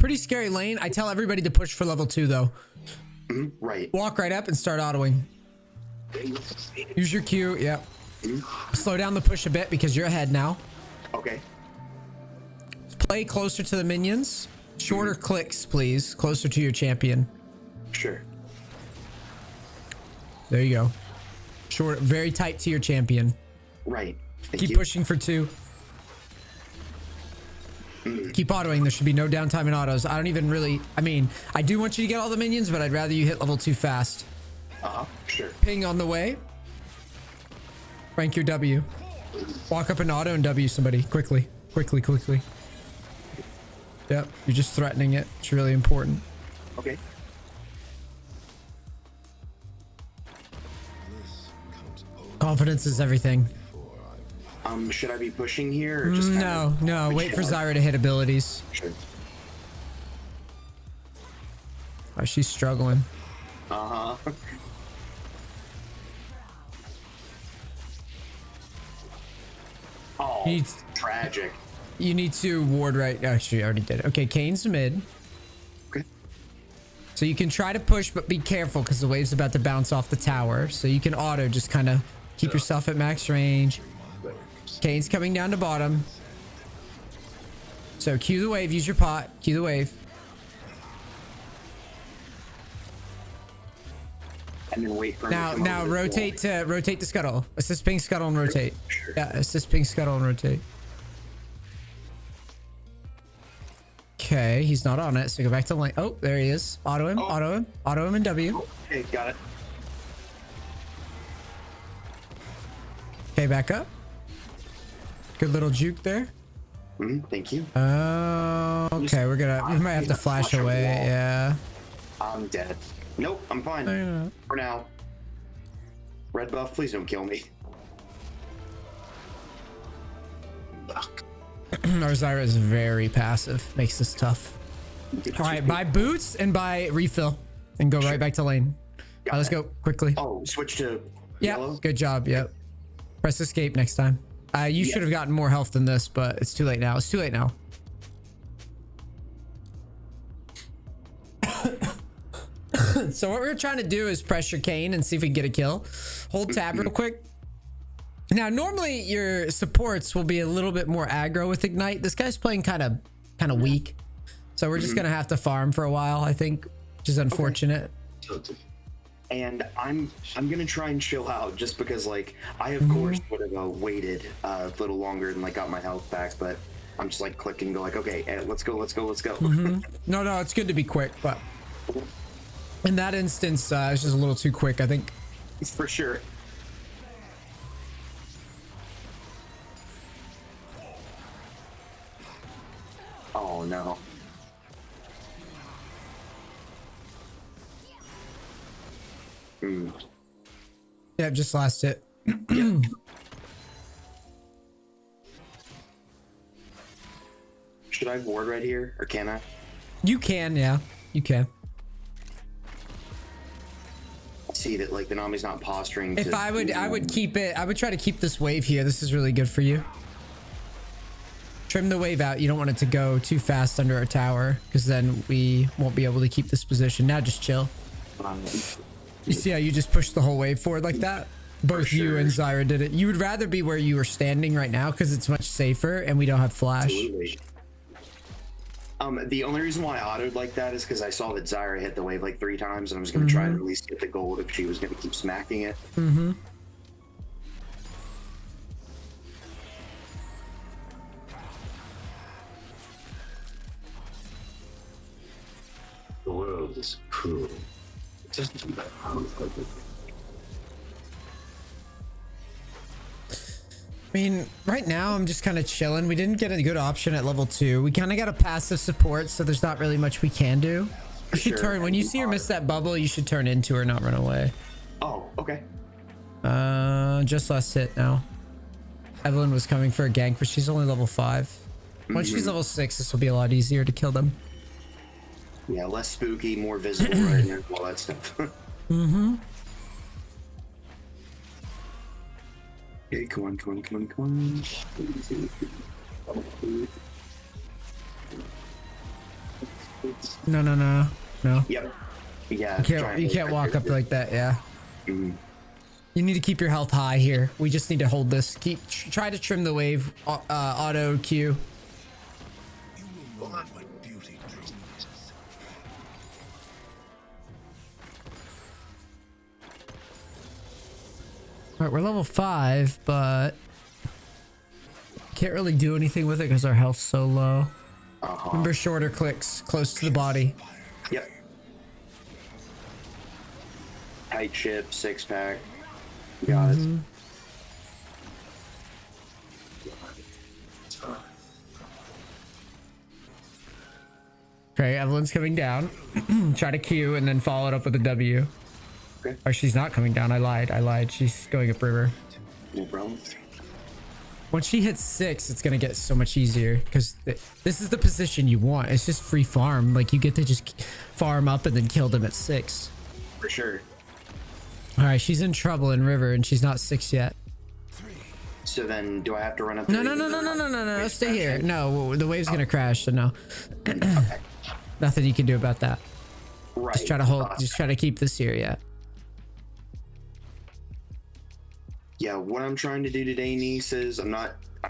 pretty scary lane. I tell everybody to push for level 2 though. Right. Walk right up and start autoing. Use your Q. Yep. Slow down the push a bit because you're ahead now. Okay. Play closer to the minions. Shorter clicks, please. Closer to your champion. Sure. There you go. Short, very tight to your champion. Right. Keep pushing for 2. Keep autoing. There should be no downtime in autos. I don't even really... I mean, I do want you to get all the minions, but I'd rather you hit level 2 fast. Sure. Ping on the way. Rank your W. Walk up and auto and W somebody. Quickly. Quickly, quickly. Yep. You're just threatening it. It's really important. Okay. Confidence is everything. Should I be pushing here or just No. Wait for Zyra to hit abilities. Sure. Oh, she's struggling. Oh, tragic. You need to ward right. Actually, I already did it. Okay, Kane's mid. Okay. So you can try to push, but be careful because the wave's about to bounce off the tower. So you can auto, just kind of keep yourself at max range. Kane's coming down to bottom. So cue the wave, use your pot, cue the wave. And then wait for now rotate to scuttle. Assist ping scuttle and rotate. Sure. Yeah, assist ping scuttle and rotate. Okay, he's not on it, so go back to lane. Oh, there he is. Auto him, auto him in W. Okay, got it. Okay, back up. Good little juke there. Thank you. Okay, we might have to flash away. Yeah. I'm dead. Nope, I'm fine. For now. Red buff, please don't kill me. Our Zyra is very passive. Makes this tough. All right, buy boots and buy refill and go right back to lane. All right, let's go quickly. Oh, switch to yellow? Good job. Yep. Press escape next time. You should have gotten more health than this, but it's too late now. It's too late now. So what we're trying to do is pressure Kane and see if we can get a kill. Hold tab real quick. Now, normally your supports will be a little bit more aggro with Ignite. This guy's playing kind of weak. So we're just going to have to farm for a while, I think, which is unfortunate. Okay. And I'm going to try and chill out just because, like, I, of course, would have waited a little longer and, like, got my health back. But I'm just, like, clicking, go like, okay, let's go. No, it's good to be quick. But in that instance, it's just a little too quick, I think. For sure. Oh, no. Yeah, just last hit. Should I ward right here, or can I? You can, yeah. You can. See that, like, the Nami's not posturing. If I would keep it. I would try to keep this wave here. This is really good for you. Trim the wave out. You don't want it to go too fast under our tower, because then we won't be able to keep this position. Now just chill. You see how you just pushed the whole wave forward like that? Both you and Zyra did it. You would rather be where you are standing right now because it's much safer and we don't have flash. Absolutely. The only reason why I autoed like that is because I saw that Zyra hit the wave like 3 times and I was going to try to at least get the gold if she was going to keep smacking it. The world is cruel. It doesn't matter how it's like it. I mean, right now I'm just kind of chilling. We didn't get a good option at level 2. We kind of got a passive support, so there's not really much we can do. You should turn when you see her miss that bubble. You should turn into her, not run away. Oh, okay. Just last hit now. Evelyn was coming for a gank, but she's only level 5. Once she's level 6, this will be a lot easier to kill them. Yeah, less spooky, more visible right now, all that stuff. Okay, come on. No. Yep. Yeah. You can't walk up like that. Yeah. Mhm. You need to keep your health high here. We just need to hold this. Try to trim the wave. Auto Q. All right, we're level 5, but can't really do anything with it because our health's so low. Remember, shorter clicks close to the body. Yep. Tight ship, 6-pack. Got it. Okay, Evelyn's coming down. Try to Q and then follow it up with a W. Okay. Or she's not coming down. I lied. She's going up river. No problem. Once she hits 6, it's gonna get so much easier because this is the position you want. It's just free farm. Like, you get to just farm up and then kill them at 6. For sure. All right, she's in trouble in river and she's not 6 yet. So then, do I have to run up? No. Stay here. No, the wave's gonna crash. So no. Nothing you can do about that. Right. Just try to hold. Just try to keep this here. Yeah. Yeah, what I'm trying to do today, Neace, is I'm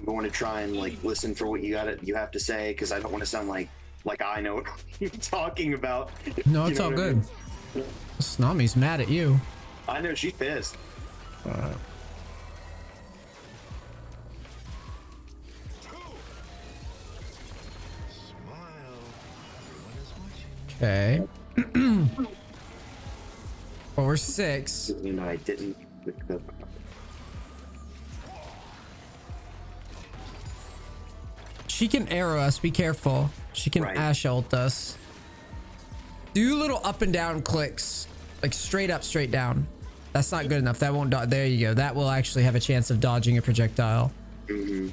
going to try and like listen for what you have to say, because I don't want to sound like I know what you're talking about. No, it's all good. Snami's mad at you. I know, she's pissed. Okay. Well, we're 6. You know, I didn't. She can arrow us. Be careful. She can Ashe ult us. Do little up and down clicks, like straight up, straight down. That's not good enough. That won't dodge. There you go. That will actually have a chance of dodging a projectile. Mm-hmm.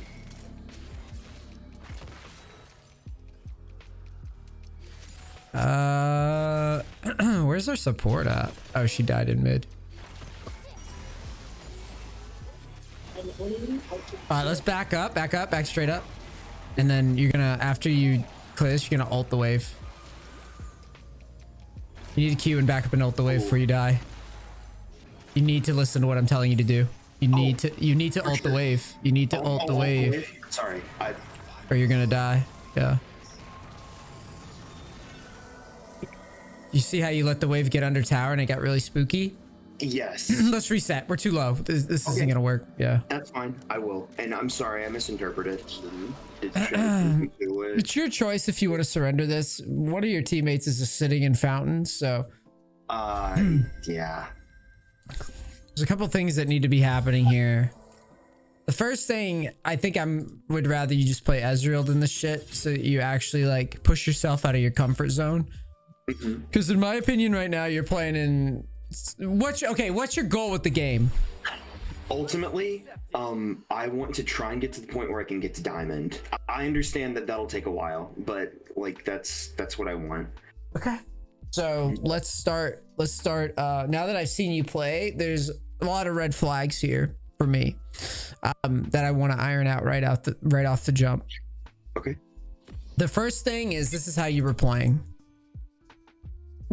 Where's our support at? Oh, she died in mid. All right, let's back straight up. And then you're gonna, after you clear this, you're gonna ult the wave. You need to Q and back up and ult the wave before you die. You need to listen to what I'm telling you to do. You need to ult the wave. You need to ult the wave. Sorry, or you're gonna die. Yeah. You see how you let the wave get under tower and it got really spooky? Yes. Let's reset. We're too low. This isn't gonna work. Yeah. That's fine. I will. And I'm sorry, I misinterpreted. It's your choice if you want to surrender this. One of your teammates is just sitting in fountains, so. Yeah. There's a couple things that need to be happening here. The first thing, I think would rather you just play Ezreal than this shit, so that you actually like push yourself out of your comfort zone. Because in my opinion, right now you're playing in. What's your goal with the game? Ultimately, I want to try and get to the point where I can get to diamond. I understand that that'll take a while, but like that's what I want. Okay. So let's start. Now that I've seen you play, there's a lot of red flags here for me that I want to iron out right off the jump. Okay. The first thing is, this is how you were playing.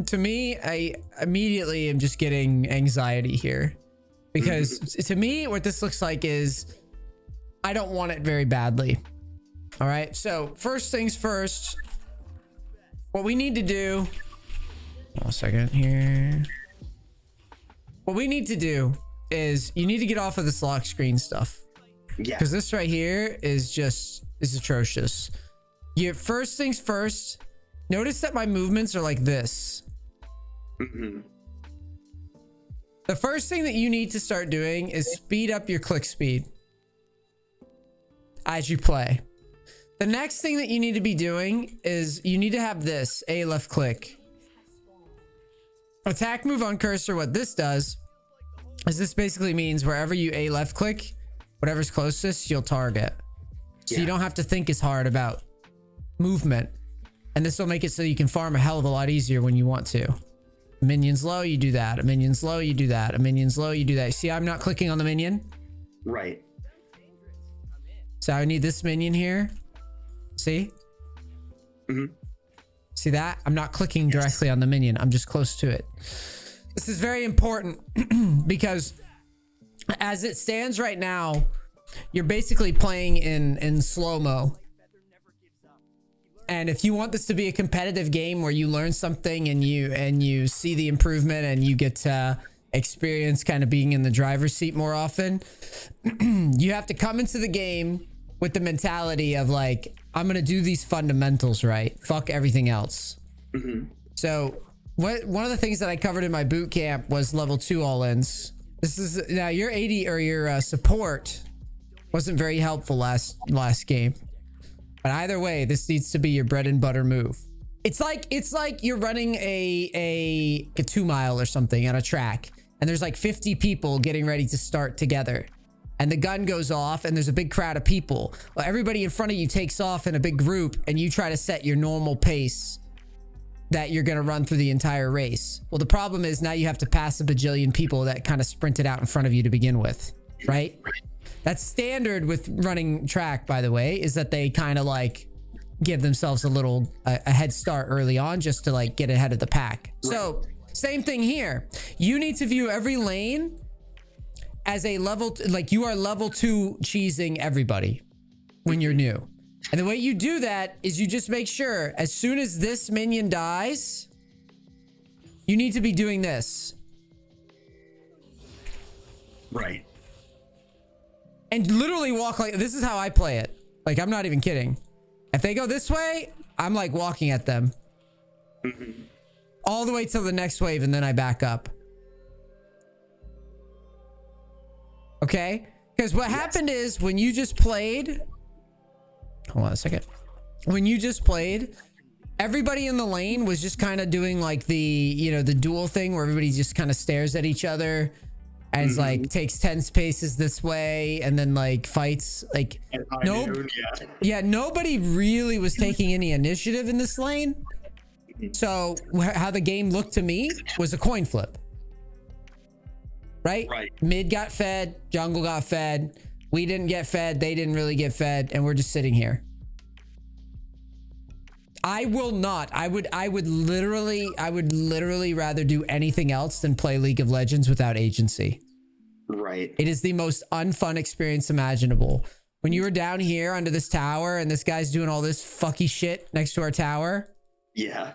To me, I immediately am just getting anxiety here, because to me, what this looks like is I don't want it very badly. All right. So first things first, what we need to do. A second here. What we need to do is you need to get off of this lock screen stuff. Yeah. Because this right here is atrocious. First things first. Notice that my movements are like this. The first thing that you need to start doing is speed up your click speed as you play. The next thing that you need to be doing is you need to have this A left click. Attack move on cursor. What this does is this basically means wherever you A left click, whatever's closest, you'll target. So you don't have to think as hard about movement. And this will make it so you can farm a hell of a lot easier when you want to. A minion's low, you do that. A minion's low, you do that. A minion's low, you do that. See, I'm not clicking on the minion. Right. So I need this minion here. See? See that? I'm not clicking directly on the minion. I'm just close to it. This is very important because as it stands right now, you're basically playing in slow-mo. And if you want this to be a competitive game where you learn something and you see the improvement and you get to experience kind of being in the driver's seat more often, you have to come into the game with the mentality of like, I'm going to do these fundamentals right. Fuck everything else. So one of the things that I covered in my boot camp was level 2 all-ins. This is now your AD or your support wasn't very helpful last game. But either way, this needs to be your bread and butter move. It's like you're running a 2 mile or something on a track, and there's like 50 people getting ready to start together. And the gun goes off and there's a big crowd of people. Well, everybody in front of you takes off in a big group and you try to set your normal pace that you're going to run through the entire race. Well, the problem is now you have to pass a bajillion people that kind of sprinted out in front of you to begin with, right? That's standard with running track, by the way, is that they kind of like give themselves a head start early on just to like get ahead of the pack. Right. So same thing here. You need to view every lane as a level, like you are level 2 cheesing everybody when you're new. And the way you do that is you just make sure as soon as this minion dies, you need to be doing this. Right. And literally walk like, this is how I play it. Like, I'm not even kidding. If they go this way, I'm like walking at them. All the way till the next wave and then I back up. Okay? Because what happened is when you just played... Hold on a second. When you just played, everybody in the lane was just kind of doing like the, you know, the duel thing where everybody just kind of stares at each other and like takes 10 spaces this way and then like fights. Like, nobody really was taking any initiative in this lane. So how the game looked to me was a coin flip. Right? Mid got fed, jungle got fed. We didn't get fed. They didn't really get fed. And we're just sitting here. I would literally rather do anything else than play League of Legends without agency. Right. It is the most unfun experience imaginable. When you were down here under this tower and this guy's doing all this fucky shit next to our tower. Yeah.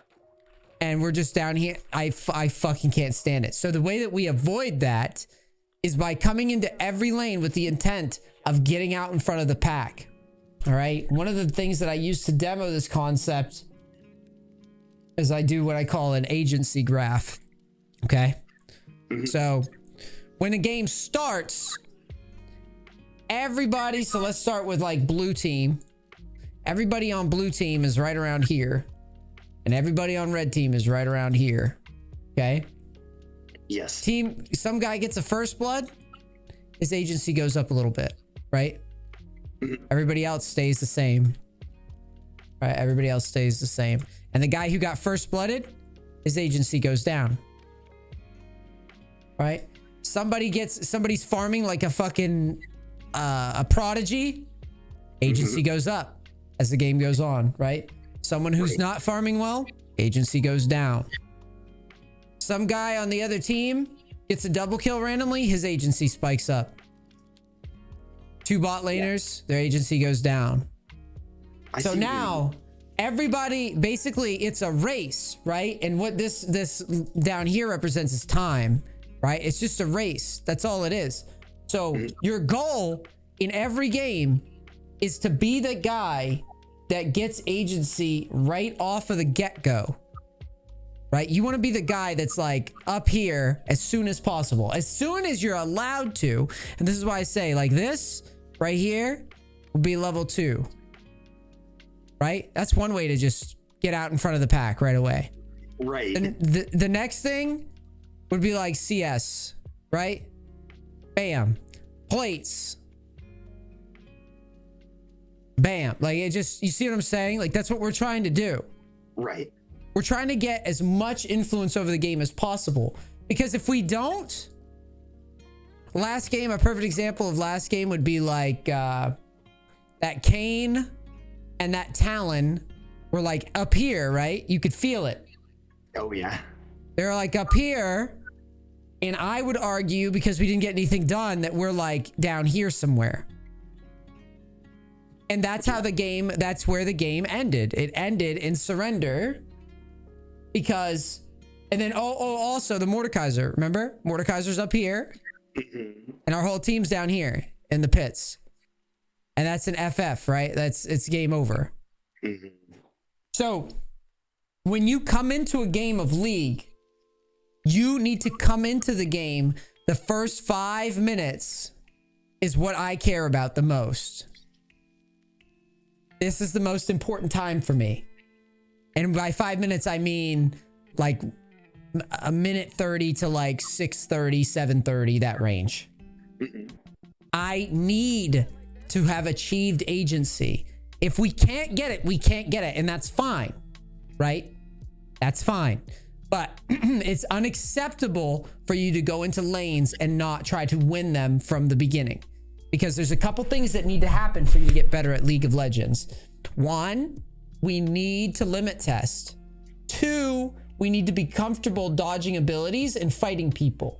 And we're just down here. I fucking can't stand it. So the way that we avoid that is by coming into every lane with the intent of getting out in front of the pack. All right. One of the things that I use to demo this concept is I do what I call an agency graph. Okay. So when a game starts, everybody, so let's start with like blue team. Everybody on blue team is right around here. And everybody on red team is right around here. Okay. Yes. Team, some guy gets a first blood, his agency goes up a little bit, right? Everybody else stays the same. Right? Everybody else stays the same. And the guy who got first blooded, his agency goes down. Right? Somebody's farming like a fucking a prodigy, agency goes up as the game goes on, right? Someone who's not farming well, agency goes down. Some guy on the other team gets a double kill randomly, his agency spikes up. 2 bot laners, their agency goes down. So now everybody, basically it's a race, right? And what this down here represents is time, right? It's just a race. That's all it is. So your goal in every game is to be the guy that gets agency right off of the get-go. Right? You want to be the guy that's like up here as soon as possible, as soon as you're allowed to. And this is why I say like this right here will be level 2. Right? That's one way to just get out in front of the pack right away. Right. And the next thing would be like CS, right? Bam. Plates. Bam. Like it just, you see what I'm saying? Like that's what we're trying to do. Right. We're trying to get as much influence over the game as possible. Because if we don't, last game, a perfect example of last game would be like that Kane and that Talon were like up here, right? You could feel it. Oh yeah. They're like up here. And I would argue, because we didn't get anything done, that we're like down here somewhere. And that's how the game, that's where the game ended. It ended in surrender because, and then, also the Mordekaiser, remember? Mordekaiser's up here and our whole team's down here in the pits. And that's an FF, right? It's game over. So when you come into a game of League, you need to come into the game. The first 5 minutes is what I care about the most. This is the most important time for me. And by 5 minutes, I mean like a minute 30 to like 6:30, 7:30, that range. I need to have achieved agency. If we can't get it, we can't get it. And that's fine, right? That's fine. But it's unacceptable for you to go into lanes and not try to win them from the beginning. Because there's a couple things that need to happen for you to get better at League of Legends. 1, we need to limit test. 2, we need to be comfortable dodging abilities and fighting people.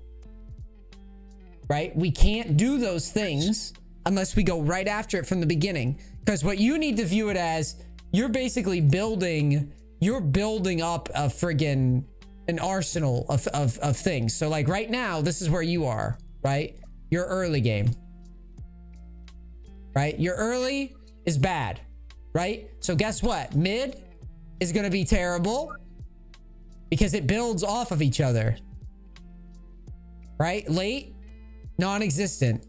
Right? We can't do those things unless we go right after it from the beginning. Because what you need to view it as, you're basically building up a friggin' an arsenal of things. So like right now, this is where you are, right? Your early game. Right? Your early is bad, right? So guess what? Mid is going to be terrible because it builds off of each other. Right? Late, non-existent.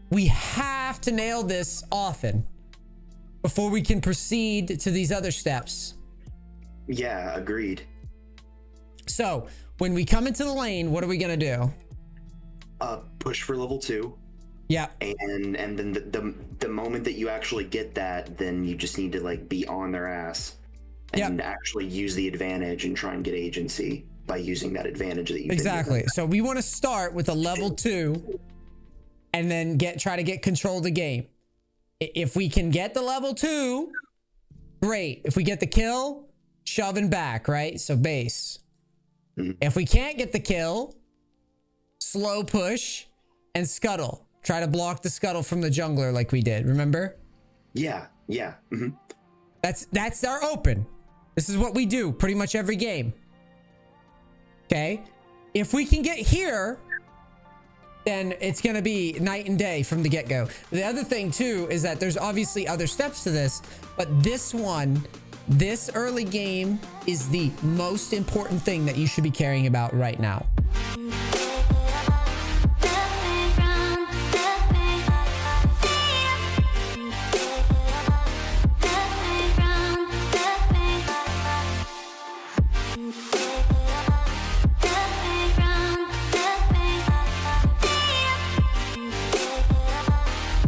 We have to nail this often before we can proceed to these other steps. Yeah, agreed. So when we come into the lane, what are we going to do? Push for level 2. Yeah. And then the moment that you actually get that, then you just need to like be on their ass and actually use the advantage and try and get agency by using that advantage that you exactly. So we want to start with a level 2 and then try to get control of the game. If we can get the level 2, great. If we get the kill, shoving back, right? So base. If we can't get the kill, slow push and scuttle. Try to block the scuttle from the jungler like we did, remember? Yeah. That's our open. This is what we do pretty much every game. Okay? If we can get here, then it's going to be night and day from the get-go. The other thing too is that there's obviously other steps to this, but this early game is the most important thing that you should be caring about right now.